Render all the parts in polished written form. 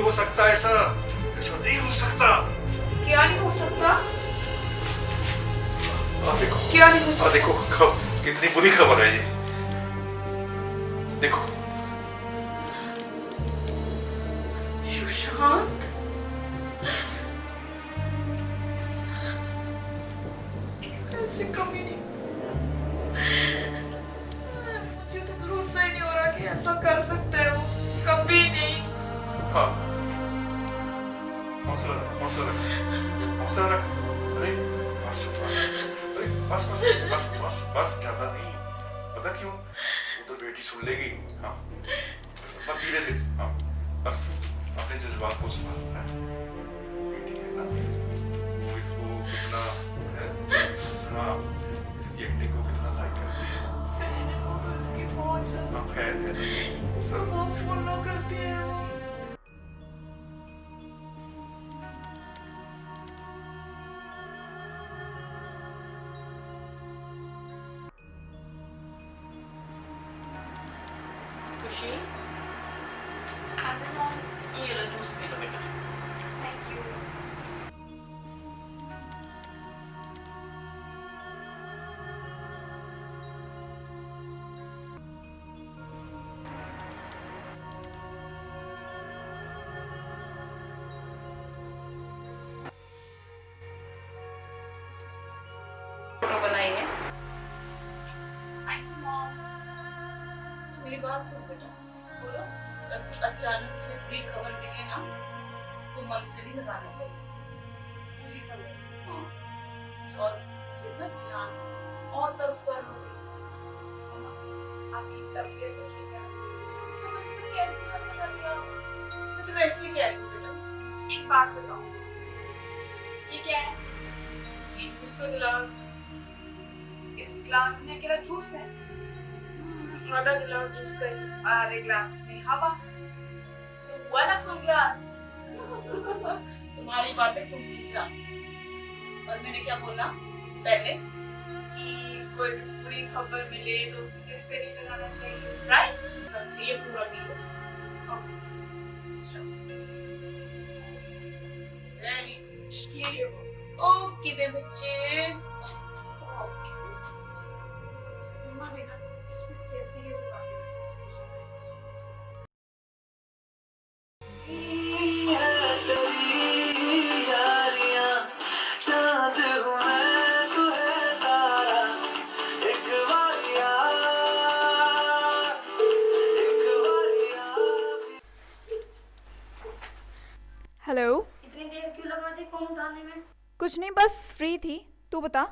हो सकता ऐसा, ऐसा नहीं हो सकता। क्या नहीं हो सकता? देखो, क्या नहीं हो सकता? देखो कितनी बुरी खबर है ये। देखो सुशांत, ऐसे कभी नहीं हो सकता। मुझे तो भरोसा ही नहीं हो रहा कि ऐसा कर सकता है वो। कभी नहीं। हाँ, हौसला रख, हौसला रख, हौसला रख। अरे बस बस, अरे बस बस बस बस बस, ज्यादा नहीं। पता क्यों? वो तो बेटी सुन लेगी। हाँ, बस धीरे धीरे। हाँ बस, अपने जज्बात को संभाल। बेटी है ना, वो इसको कितना हाँ, इसकी एक्टिंग को कितना लाइक करती है। फैन है वो तो इसकी बहुत ज्यादा। हाँ फैन है। सब वो फॉलो करती है वो। खुशी, आज हम ये लो जूस पी लो बेटा। Thank you. फोटो बनाई है। Thank you mom. मेरी बात सुन बेटा, बोलो, कभी अचानक से बुरी खबर मिले ना तो मन से नहीं लगाना चाहिए। बुरी खबर, हाँ, और फिर ना ध्यान और तरफ कर लोगे। आपकी तबीयत तो ठीक है ना? सुबह सुबह कैसी बातें कर रही हो आप? मैं तो वैसे ही कह रही हूँ बेटा। एक बात बताओ, ये क्या है? ये जूस का गिलास। इस ग्लास में अकेला जूस है? आधा गिलास जूस का, आधे ग्लास में हवा। So one of a glass. तुम्हारी बातें तुम नहीं जानती। और मैंने क्या बोला पहले कि कोई बुरी खबर मिले तो उसे दिल पे नहीं लगाना चाहिए, राइट? चलो ये पूरा पी लो। Very good. ये ओके बे बच्चे, ओके। मम्मा बेटा कैसी कैसी बातें हेलो। इतनी देर क्यों लगा दी फोन उठाने में? कुछ नहीं, बस फ्री थी। तू बता।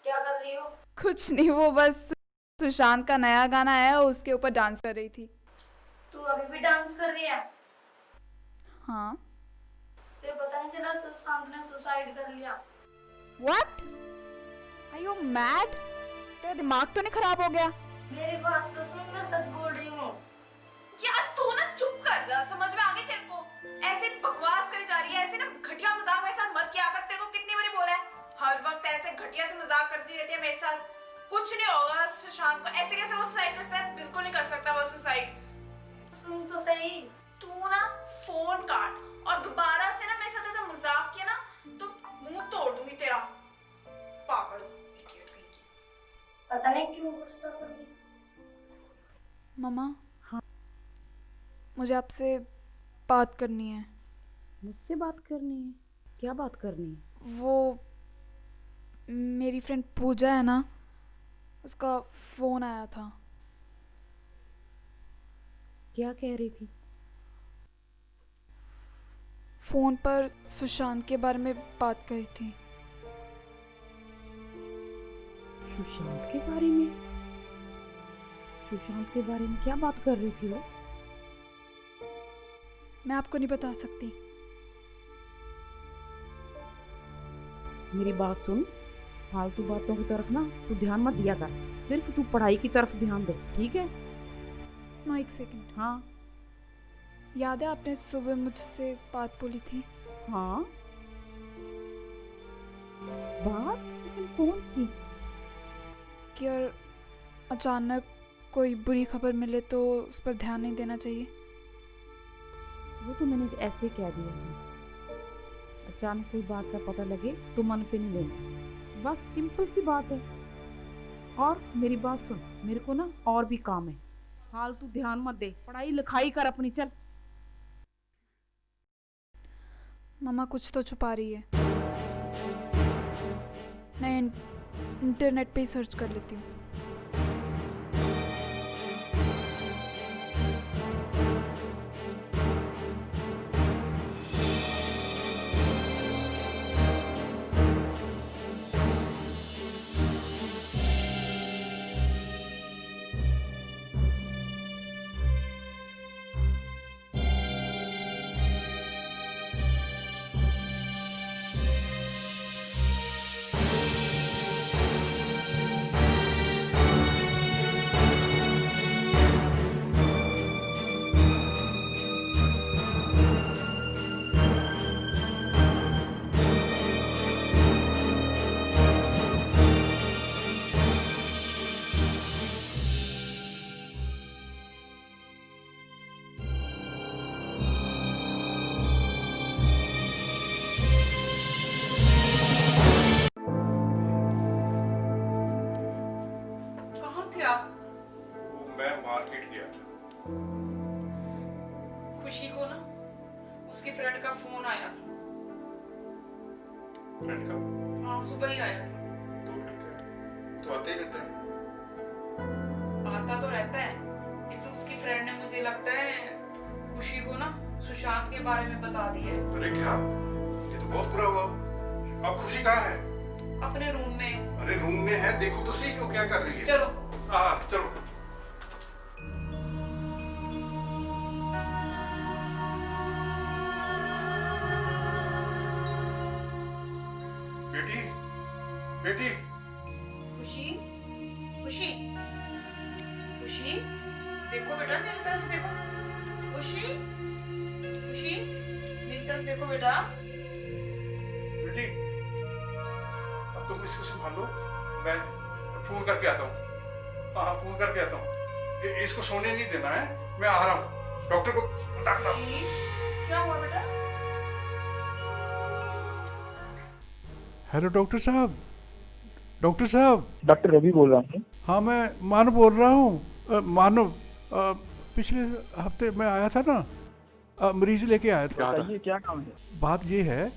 क्या कर रही हो? कुछ नहीं, वो बस सुशांत का नया गाना आया, उसके ऊपर डांस कर रही थी। तू अभी भी डांस कर रही है? हाँ। तुझे पता नहीं चला सुशांत ने सुसाइड कर लिया? व्हाट? Are you mad? तेरा दिमाग तो नहीं खराब हो गया? मेरी बात तो सुन, मैं सच बोल रही हूँ। यार तू ना चुप कर जा, समझ में आ गई तेरे को? ऐसे बकवास करी जा रही है, ऐसे ना घटिया मजाक मेरे साथ मत किया कर। तेरे को कितनी बारी बोला है, हर वक्त ऐसे घटिया से मजाक करती रहती है मेरे साथ। कुछ नहीं होगा सुशांत को। ऐसे कैसे वो सुसाइड कर सकता है? बिल्कुल नहीं कर सकता वो सुसाइड। सुन तो सही। तू ना फोन काट और दोबारा से ना मेरे साथ ऐसा मजाक किया ना तो मुंह तोड़ दूंगी तेरा। पागल, इडियट कहीं की। पता नहीं क्यों गुस्सा कर रही। मम्मा, मुझे आपसे बात करनी है। मुझसे बात करनी है? क्या बात करनी है? वो मेरी फ्रेंड पूजा है ना, उसका फोन आया था। क्या कह रही थी? फोन पर सुशांत के बारे में बात करी थी। सुशांत के बारे में? सुशांत के बारे में क्या बात कर रही थी वो? मैं आपको नहीं बता सकती। मेरी बात सुन, फालतू बातों की तरफ ना तू ध्यान मत दिया कर। सिर्फ तू पढ़ाई की तरफ ध्यान दे, ठीक है? नो, एक सेकंड। हाँ याद है आपने सुबह मुझसे बात बोली थी? हाँ। बात? लेकिन कौन सी? कि और अचानक कोई बुरी खबर मिले तो उस पर ध्यान नहीं देना चाहिए। वो तो मैंने ऐसे कह दिया था। अचानक कोई बात का पता लगे तो मन पे नहीं लेना, बस सिंपल सी बात है। और मेरी बात सुन, मेरे को ना और भी काम है, फालतू ध्यान मत दे, पढ़ाई लिखाई कर अपनी, चल। मम्मा कुछ तो छुपा रही है। मैं इंटरनेट पे ही सर्च कर लेती हूँ। कहाँ थे आप? मैं मार्केट गया था। खुशी को ना उसके फ्रेंड का फोन आया था। फ्रेंड का? हाँ, सुबह ही आया था। तो ठीक है, तो आते ही रहता है। आता तो रहता है, लेकिन उसकी फ्रेंड ने, मुझे लगता है, खुशी को ना सुशांत के बारे में बता दिया है। अरे क्या, ये तो बहुत बुरा हुआ। अब खुशी कहाँ है? अपने रूम में। अरे रूम में है, देखो तो सही, क्यों क्या कर रही है? चलो। चलो। बेटी, बेटी। खुशी, खुशी, खुशी, देखो बेटा, मेरी तरफ देखो। खुशी, खुशी, मेरी तरफ देखो बेटा। बेटी, अब तुम इसको संभालो, मैं फोन करके आता हूँ। हाँ, फोन करके आता हूँ। इसको सोने नहीं देना है, मैं आ रहा हूँ। डॉक्टर को बताता हूँ। खुशी, क्या हुआ बेटा? हेलो डॉक्टर साहब। डॉक्टर साहब। डॉक्टर रवि बोल रहा हूँ। हाँ, मैं मानव बोल रहा हूँ। मानव, पिछले हफ्ते मैं आया था ना, मरीज लेके आया था। बताइए क्या काम है? बात ये है,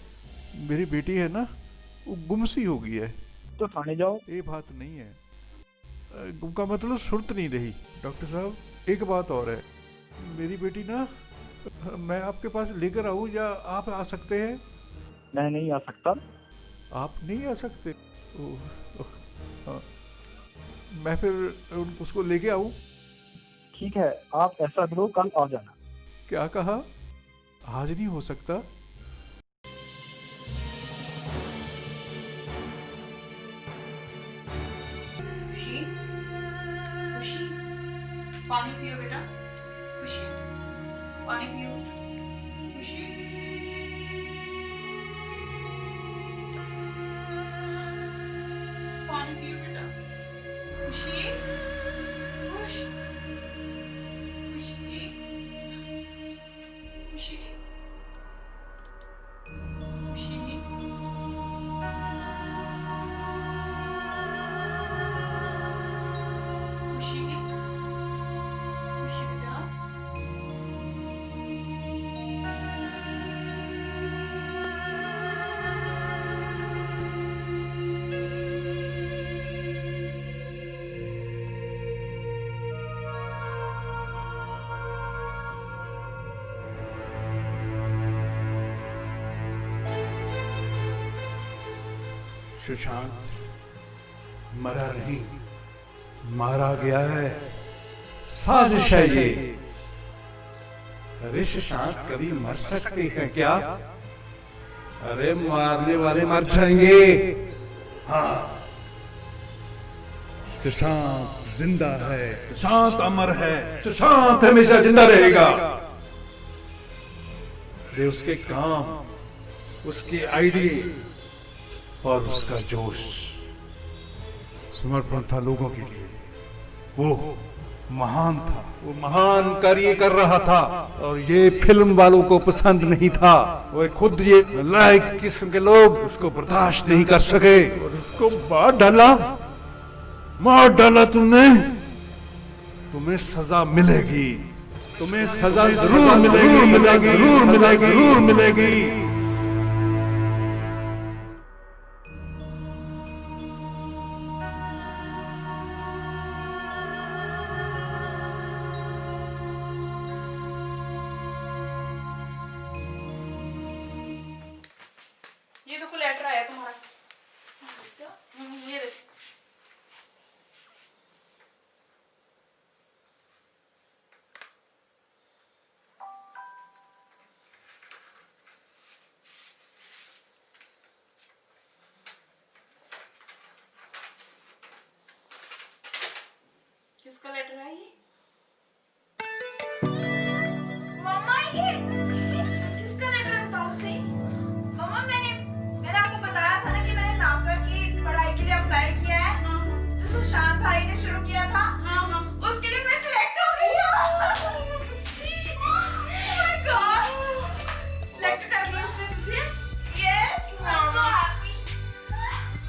मेरी बेटी है ना, वो गुमसी हो गई है। तो थाने जाओ। ये बात नहीं है, गुम का मतलब सुर्त नहीं रही। डॉक्टर साहब, एक बात और है, मेरी बेटी ना, मैं आपके पास लेकर आऊँ या आप आ सकते हैं? मैं नहीं आ सकता। आप नहीं आ सकते? हाँ। मैं फिर उसको लेके आऊँ? ठीक है, आप ऐसा करो, कल आ जाना। क्या कहा? आज नहीं हो सकता? खुशी, खुशी, पानी पियो बेटा। खुशी, पानी पियो। खुशी, पानी पियो बेटा। खुशी, खुश, खुशी, खुशी, खुशी, खुशी, खुशी बेटा। सुशांत मरा नहीं, मारा गया है। साजिश है ये। अरे सुशांत कभी मर सकते हैं क्या? अरे मारने वाले मर जाएंगे। हाँ, सुशांत जिंदा है, सुशांत अमर है, सुशांत हमेशा जिंदा रहेगा। अरे उसके काम, उसकी आईडी और उसका जोश, समर्पण था लोगों के लिए। वो महान था, वो महान कार्य कर रहा था और ये फिल्म वालों को पसंद नहीं था और खुद ये नालायक किस्म के लोग उसको बर्दाश्त नहीं कर सके और उसको मार डाला तुमने। तुम्हें सजा मिलेगी, तुम्हें सजा जरूर मिलेगी, सजा जरूर मिलेगी, जरूर मिलेगी। ये देखो लेटर आया तुम्हारा। ये देखो। किसका लेटर है ये? मम्मा ये किसका लेटर है बताओ सही। मम्मा मैंने आपको बताया था ना कि मैंने नासा की पढ़ाई के लिए अप्लाई किया है, जो सुशांत भाई ने शुरू किया था। उसके लिए मैं सिलेक्ट हो गई हूँ। Oh my God! सिलेक्ट कर लिया उसने तुझे? Yes, I'm so happy.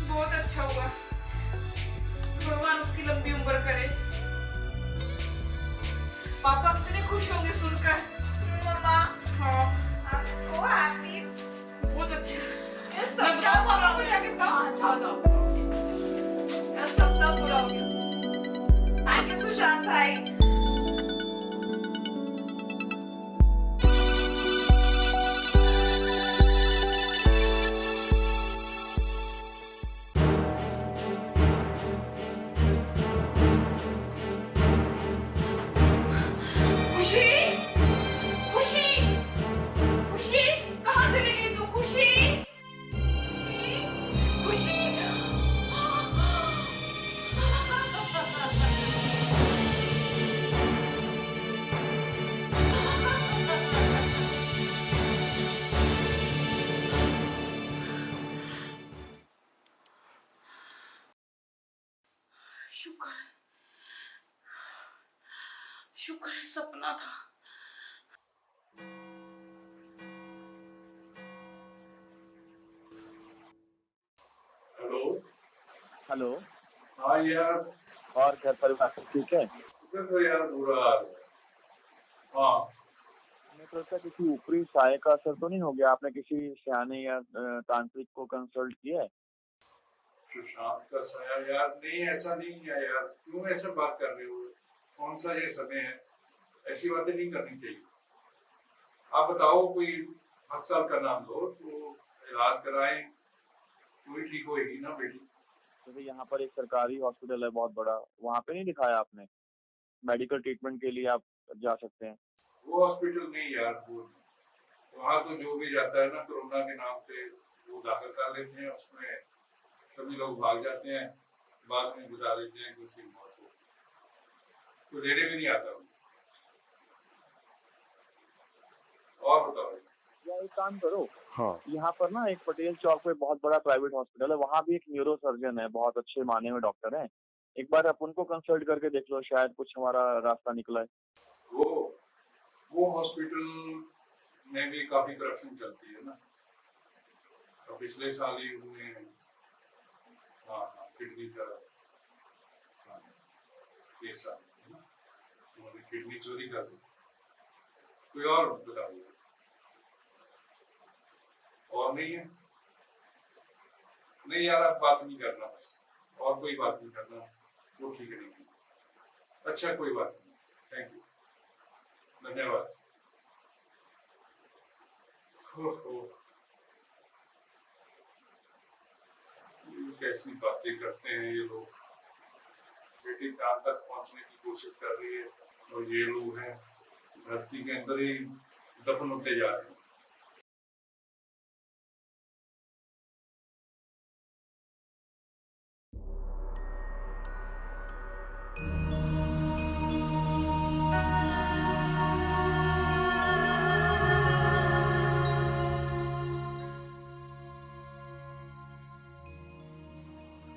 बहुत अच्छा हुआ। भगवान उसकी लंबी उम्र करे। पापा कितने खुश होंगे सुनकर। मम्मा, हाँ, I'm so happy. बहुत अच्छा। ये मैं सब बताऊँ पापा को जाके बताऊँ? हाँ, जाओ। ये सपना पूरा हो गया। थैंक यू सुशांत भाई। खुशी, खुशी, खुशी, कहाँ चली गई तू? खुशी, खुशी, खुशी। शुक्र है, शुक्र है सपना था। हेलो। हेलो। हाँ यार, और घर परिवार सब ठीक है? इधर तो यार बुरा हाल है। हाँ, मैं सोचा किसी ऊपरी साय का असर तो नहीं हो गया? आपने किसी सियाने या तांत्रिक को कंसल्ट किया है? सुशांत का साया यार, नहीं ऐसा नहीं है यार, क्यों ऐसा बात कर रहे हो? कौन सा ये समय है, ऐसी बातें नहीं करनी चाहिए। आप बताओ, कोई अस्पताल का नाम लो तो इलाज कराएं, कोई ठीक होएगी ना बेटी। जैसे यहाँ पर एक सरकारी हॉस्पिटल है बहुत बड़ा, वहाँ पे नहीं दिखाया आपने? मेडिकल ट्रीटमेंट के लिए आप जा सकते हैं। वो हॉस्पिटल नहीं यार, वो वहाँ तो जो भी जाता है ना कोरोना के नाम पे वो दाखिल कर लेते हैं, उसमें सभी लोग भाग जाते हैं, बाद में बुला लेते हैं कि उसकी मौत हो, तो लेने भी नहीं आता। और बताओ। या एक काम करो, हाँ, यहाँ पर ना एक पटेल चौक पे बहुत बड़ा प्राइवेट हॉस्पिटल है, वहाँ भी एक न्यूरो सर्जन है, बहुत अच्छे माने हुए डॉक्टर हैं। एक बार आप उनको कंसल्ट करके देख लो, शायद कुछ हमारा रास्ता निकला है। वो हॉस्पिटल में भी काफी करप्शन चलती है ना। तो पिछले साल ही उन्हें किडनी का केस आ गया ना, उन्होंने किडनी चोरी कर दी। कोई और बताइए, और नहीं है? नहीं यार, आप बात नहीं करना, बस और कोई बात नहीं करना, वो ठीक है नहीं। अच्छा, कोई बात नहीं, थैंक यू, धन्यवाद। कैसी बातें करते हैं ये लोग। बेटी चांद तक पहुंचने की कोशिश कर रही है और ये लोग हैं धरती के अंदर ही दफन होते जा रहे हैं।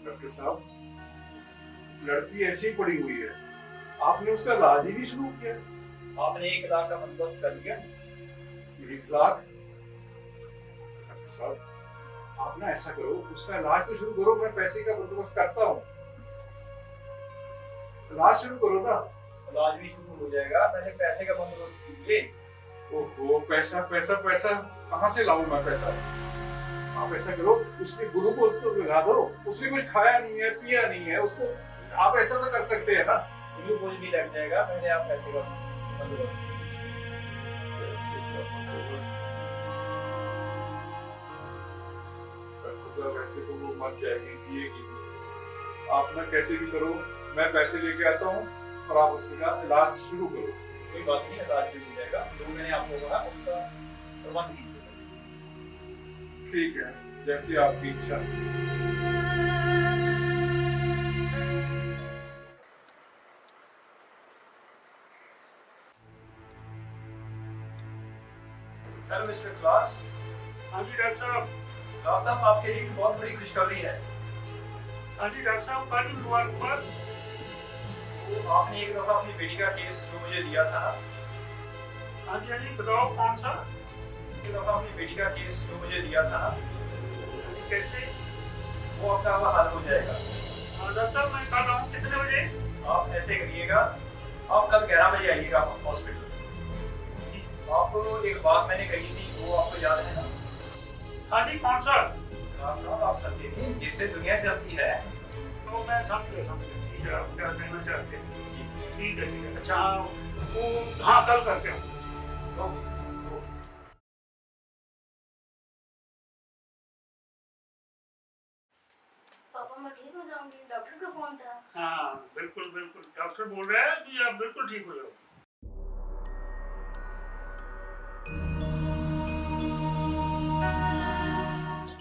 डॉक्टर साहब, लड़की ऐसी पड़ी हुई है, आपने उसका इलाज ही नहीं शुरू किया। आपने 1 लाख का बंदोबस्त कर दिया। 1 लाख? डॉक्टर साहब आप ना ऐसा करो, उसका इलाज तो शुरू करो, मैं पैसे का बंदोबस्त करता हूँ। इलाज शुरू करो ना। इलाज भी शुरू हो जाएगा, पहले पैसे का बंदोबस्त कीजिए। ओहो, पैसा पैसा पैसा कहाँ से लाऊं मैं पैसा? आप ऐसा करो, उसके ग्लूकोज तो लगा दो, उसने कुछ खाया नहीं है, पिया नहीं है, उसको आप ऐसा तो कर सकते हैं ना। ग्लूकोज भी लग जाएगा, पहले आप पैसे का बंदोबस्त। पैसे का बंदोबस्त? डॉक्टर साहब ऐसे तो वो मर जाएगी, जिएगी। आप ना कैसे भी करो, मैं पैसे लेके आता हूँ और आप उसका इलाज शुरू करो। कोई बात नहीं, इलाज भी हो जाएगा। जो मैंने आपको कहा उसका प्रबंध कीजिए। ठीक है, जैसी आपकी इच्छा। Hello mister class. हाँ जी डॉक्टर साहब। क्लास साहब, आपके लिए एक बहुत बड़ी खुशखबरी है। हाँ जी डॉक्टर साहब, कल मुबारकबाद। तो आपने एक दफा अपनी बेटी का केस जो मुझे दिया था ना, हाँ जी बताओ कौन सा? एक दफा अपनी बेटी का केस जो मुझे दिया था ना, कैसे? वो आपका अब हल हो जाएगा। हाँ डॉक्टर साहब, मैं कल आऊँ कितने बजे? आप ऐसे करिएगा, आप कल 11 बजे आइएगा हॉस्पिटल। आपको एक बात मैंने कही थी, वो आपको याद है ना? हाँ जी, कौन सा? क्लास साहब, आप समझे नहीं, जिससे दुनिया चलती है। तो मैं समझ गया। ठीक है, आप क्या कहना चाहते हैं? ठीक है। अच्छा वो हाँ, कल करके आऊँ। पापा मैं ठीक हो जाऊंगी, डॉक्टर का फोन था। हाँ बिल्कुल बिल्कुल, डॉक्टर बोल रहा है कि आप बिल्कुल ठीक हो जाओ।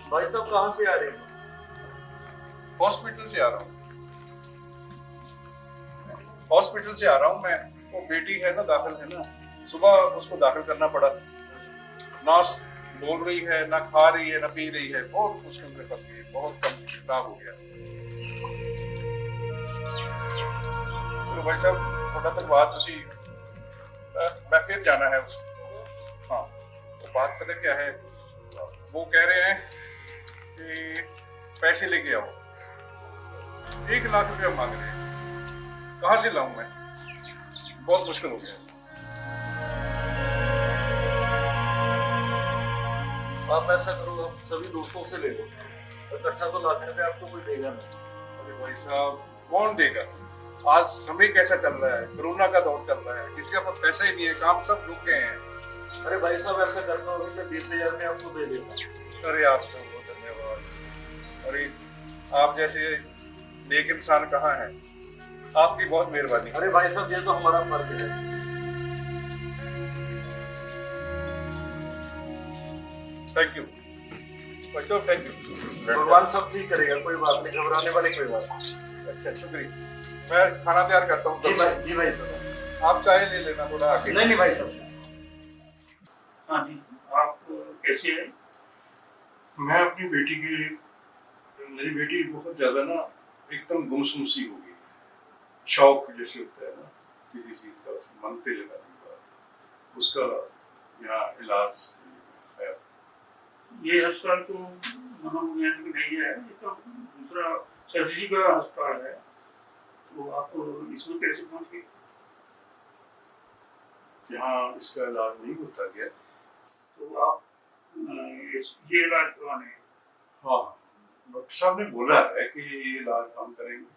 भाई साहब कहाँ से आ रहे हैं? हॉस्पिटल से आ रहा हूँ। हॉस्पिटल से आ रहा हूँ मैं। वो बेटी है ना, दाखिल है ना, सुबह उसको दाखिल करना पड़ा। ना बोल रही है, ना खा रही है, ना पी रही है, बहुत मुश्किल में फंस गई, बहुत कम खराब हो गया। तो भाई साहब थोड़ा तक बात उसी मैं फिर जाना है उसको। हाँ, तो बात पता क्या है, वो कह रहे हैं कि पैसे लेके आओ। 1 लाख रुपया मांग रहे हैं, कहाँ से लाऊं मैं? बहुत मुश्किल हो गया। आप ऐसा करो, आप सभी दोस्तों से ले लो, इकट्ठा तो लाख रुपए आपको कोई देगा नहीं। अरे भाई साहब कौन देगा? आज समय कैसा चल रहा है, कोरोना का दौर चल रहा है, किसके पास पैसा ही नहीं है, काम सब रुक गए हैं। अरे भाई साहब ऐसा करना होगा, मैं 20,000 में आपको दे देगा। अरे आपको बहुत धन्यवाद। अरे आप जैसे नेक इंसान कहाँ है, आपकी बहुत मेहरबानी। अरे भाई साहब ये तो हमारा फर्ज है। थैंक यू भाई साहब, थैंक यू। भगवान सब ठीक करेगा, कोई बात नहीं, घबराने वाली कोई बात नहीं। अच्छा शुक्रिया। मैं खाना तैयार करता हूँ। जी भाई साहब। आप चाय ले लेना थोड़ा आके। नहीं भाई साहब। हाँ जी, आप कैसे हैं? मैं अपनी बेटी की, मेरी बेटी बहुत ज्यादा ना एकदम गुमसुम सी हो गई है। शौक जैसे होता है ना किसी चीज का, मन पे लगाने की बात, उसका यहाँ इलाज है। ये अस्पताल तो मनोविज्ञान नहीं है, ये तो दूसरा सर्जरी का अस्पताल है। तो आप इसमें कैसे पहुंच गए? यहाँ इसका इलाज नहीं होता क्या? तो आप ये इलाज करवाने? हाँ, डॉक्टर साहब ने बोला है कि ये इलाज हम करेंगे।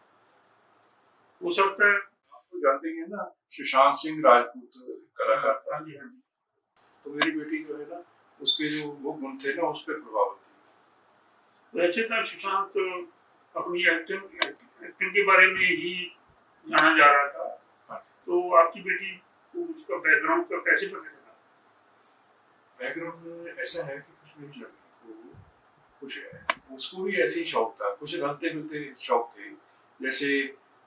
हो सकता है। आपको जानते ही हैं ना, सुशांत सिंह राजपूत कलाकार था। हाँ जी हाँ जी। तो मेरी बेटी जो है ना, उसके जो वो गुण थे ना, उस पर प्रभावित थी। वैसे तो सुशांत अपनी एक्टिंग के बारे में ही जाना जा रहा था। तो आपकी बेटी को उसका बैकग्राउंड का कैसे पता चला? बैकग्राउंड ऐसा है कि कुछ मेरी लड़की को कुछ है, उसको भी ऐसे ही शौक था, कुछ रलते मिलते शौक थे, जैसे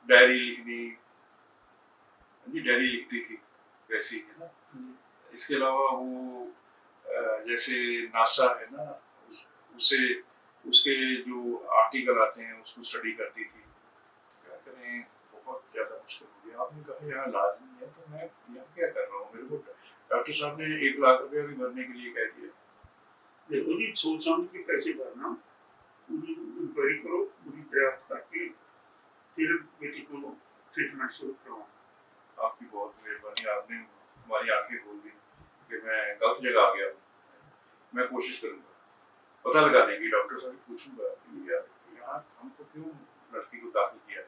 डायरी लिखनी, डायरी लिखती थी वैसी है ना। इसके अलावा वो जैसे नासा है ना, उससे उसके जो आर्टिकल आते हैं उसको स्टडी करती थी। क्या करें, बहुत ज्यादा मुश्किल हो गया। आपने कहा यहाँ इलाज नहीं है, तो मैं यहाँ क्या कर रहा हूँ? मेरे को डॉक्टर साहब ने 1 लाख रुपया भी भरने के लिए कह दिया। देखो जी, सोच समझ के पैसे भरना, पूरी इंक्वायरी करो, पूरी प्रयास करके फिर बेटी को ट्रीटमेंट शुरू करवाओ। आपकी बहुत मेहरबानी, आपने हमारी आंखें खोल दी कि मैं गलत जगह आ गया। मैं कोशिश करूंगा पता लगाने की, डॉक्टर साहब से पूछूंगा कि यार यहाँ हमको क्यों लड़की को दाखिल किया है।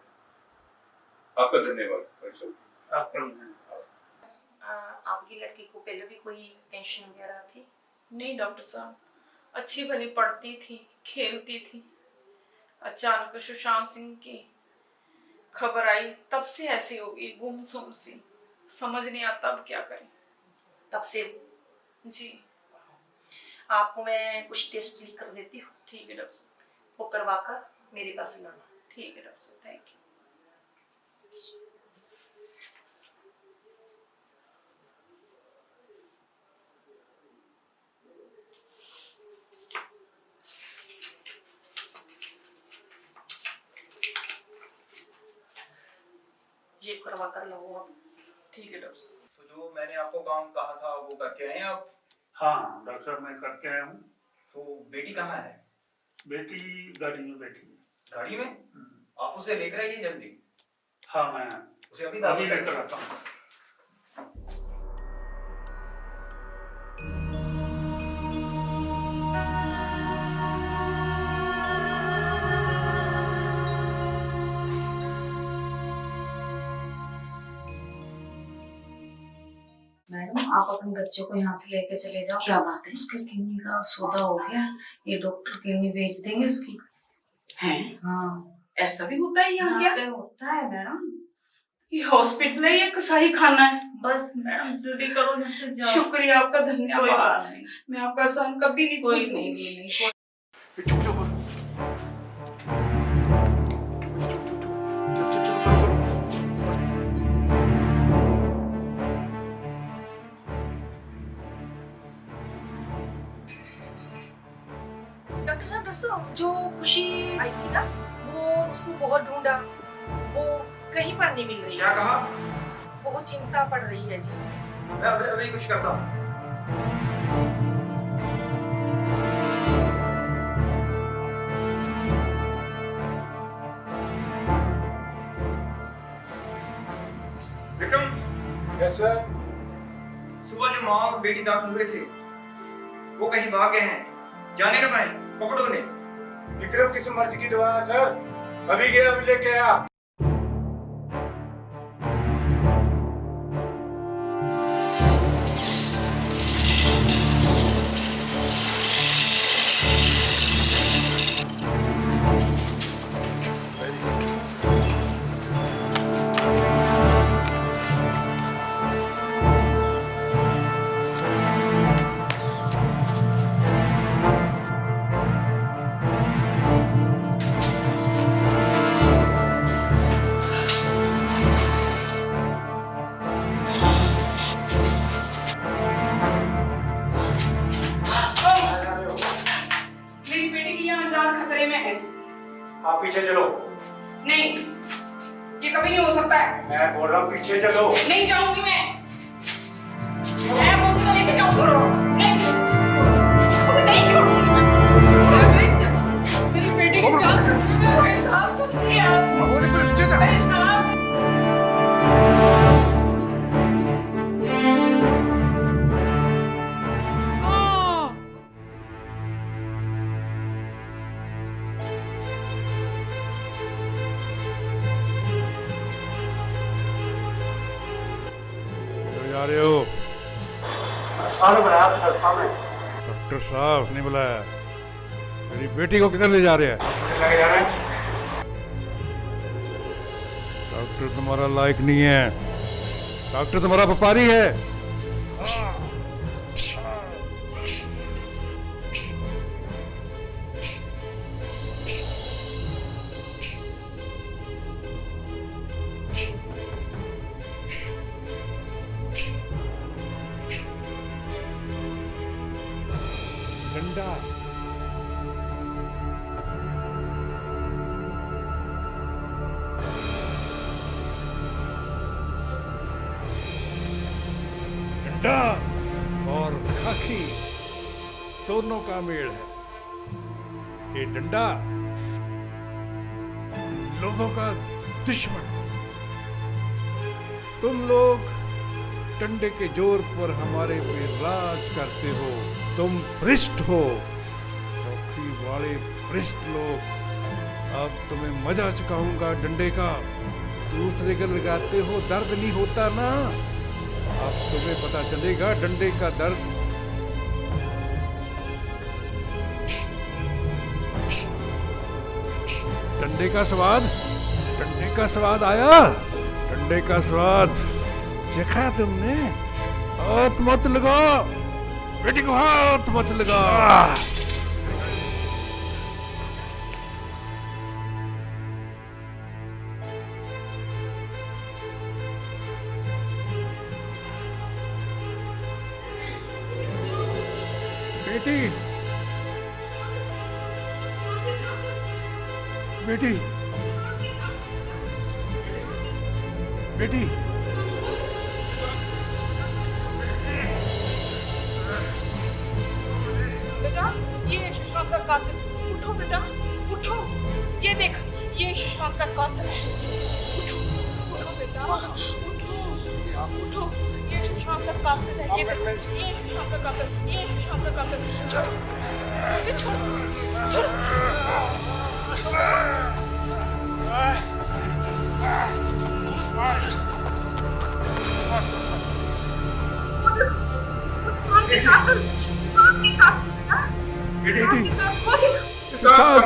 आपका धन्यवाद भाई साहब। आपका भी धन्यवाद। आपकी लड़की को पहले भी कोई टेंशन वगैरह थी? नहीं डॉक्टर साहब, अच्छी भली पढ़ती थी, खेलती थी। अचानक सुशांत सिंह की खबर आई, तब से ऐसी हो गई गुमसुम सी, समझ नहीं आता अब क्या करें। तब से? जी। आपको मैं कुछ टेस्ट लिख कर देती हूँ। ठीक है डॉक्टर साहब। वो करवा कर मेरे पास लाना। ठीक है डॉक्टर साहब, थैंक यू। ये करवा कर लो आप। ठीक है डॉक्टर साहब। तो जो मैंने आपको काम कहा था वो करके आए हैं आप? हाँ डॉक्टर साहब, मैं करके आया हूँ। तो बेटी कहाँ है? बेटी गाड़ी में बैठी है। गाड़ी में? आप उसे लेकर आइए जल्दी। हाँ, मैं उसे अभी अभी लेकर आता हूँ। मैडम, आप अपने बच्चे को यहाँ से लेके चले जाओ। क्या बात है? उसके किडनी का सौदा हो गया, ये डॉक्टर किडनी बेच देंगे उसकी। हैं? हाँ, ऐसा भी होता है यहाँ? क्या पे होता है मैडम? ये हॉस्पिटल है या कसाई खाना है? बस मैडम जल्दी करो, यहाँ से जाओ। शुक्रिया आपका, कोई धन्यवाद। बात नहीं। मैं आपका एहसान कभी नहीं कोई भूलूंगी। नहीं। चुप चुप डॉक्टर साहब दोस्तों, जो खुशी आई थी ना, वो उसको बहुत ढूंढा, वो कहीं पर नहीं मिल रही। क्या कहा? बहुत चिंता पड़ रही है जी। मैं अभी कुछ करता हूँ। विक्रम। Yes sir. सुबह जो माँ और बेटी दाखिल हुए थे वो कहीं भाग गए हैं, जाने न पाए। पकड़ो उन्हें। विक्रम किस मर्ज की दवा है सर? अभी गया, अभी लेके आया। मेरी बेटी की यहाँ जान खतरे में है। आप पीछे चलो। नहीं, ये कभी नहीं हो सकता है। मैं बोल रहा हूँ पीछे चलो। नहीं जाऊंगी मैं बोलती मैं लेके जाऊंगी। नहीं, अभी नहीं छोड़ूंगी मैं। मेरी बेटी की जान खतरे में है। भाई साहब समझिए आप। भाई साहब। जा रहे हो? डॉक्टर साहब ने बुलाया। मेरी बेटी को किधर ले जा रहे हैं? डॉक्टर तुम्हारा लायक नहीं है। डॉक्टर तुम्हारा व्यापारी है। डंडा। डंडा और खाकी दोनों का मेल है। ये डंडा लोगों का दुश्मन है। तुम लोग डंडे के जोर पर हमारे पे राज करते हो। तुम भ्रष्ट हो, नौकरी वाले भ्रष्ट लोग। अब तुम्हें मजा चुकाऊंगा डंडे का। दूसरे को लगाते हो, दर्द नहीं होता ना। अब तुम्हें पता चलेगा डंडे का दर्द। डंडे का स्वाद आया। डंडे का स्वाद चखा तुमने। हाथ मत लगाओ बेटी को, हाथ मत लगाओ। बेटी बेटी बेटी बेटा, ये सुशांत का कातिल। उठो बेटा, उठो। ये देख, ये सुशांत का कातिल है। उठो, उठो बेटा, उठो, उठो। ये सुशांत का कातिल है। ये देख, ये सुशांत का कातिल, ये सुशांत का कातिल। छोड़, छोड़, छोड़।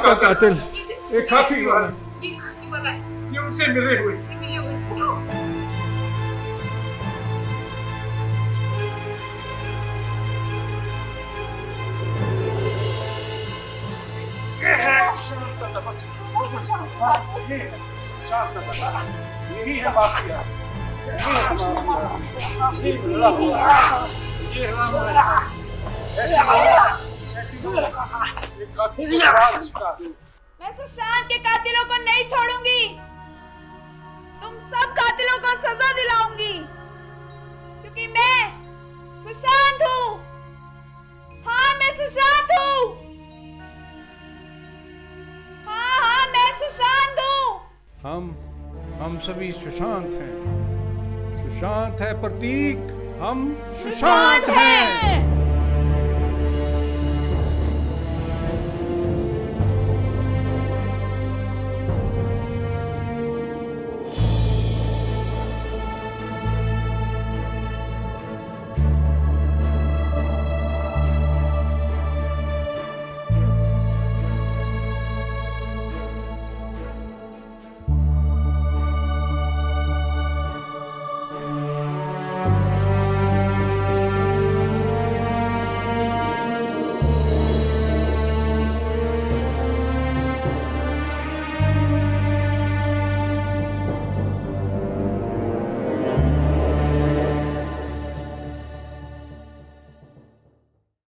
का कातिल एक खाकी वाला, ये खाकी वाला है। ये उनसे मिले हुए। मिले हुए। उठो। यही है माफिया। मैं सुशांत के कातिलों को नहीं छोड़ूंगी। तुम सब कातिलों को सजा दिलाऊंगी, क्योंकि मैं सुशांत हूँ। हाँ, मैं सुशांत हूँ। हाँ, मैं सुशांत हूँ। हम सभी सुशांत हैं। सुशांत है प्रतीक, हम सुशांत हैं।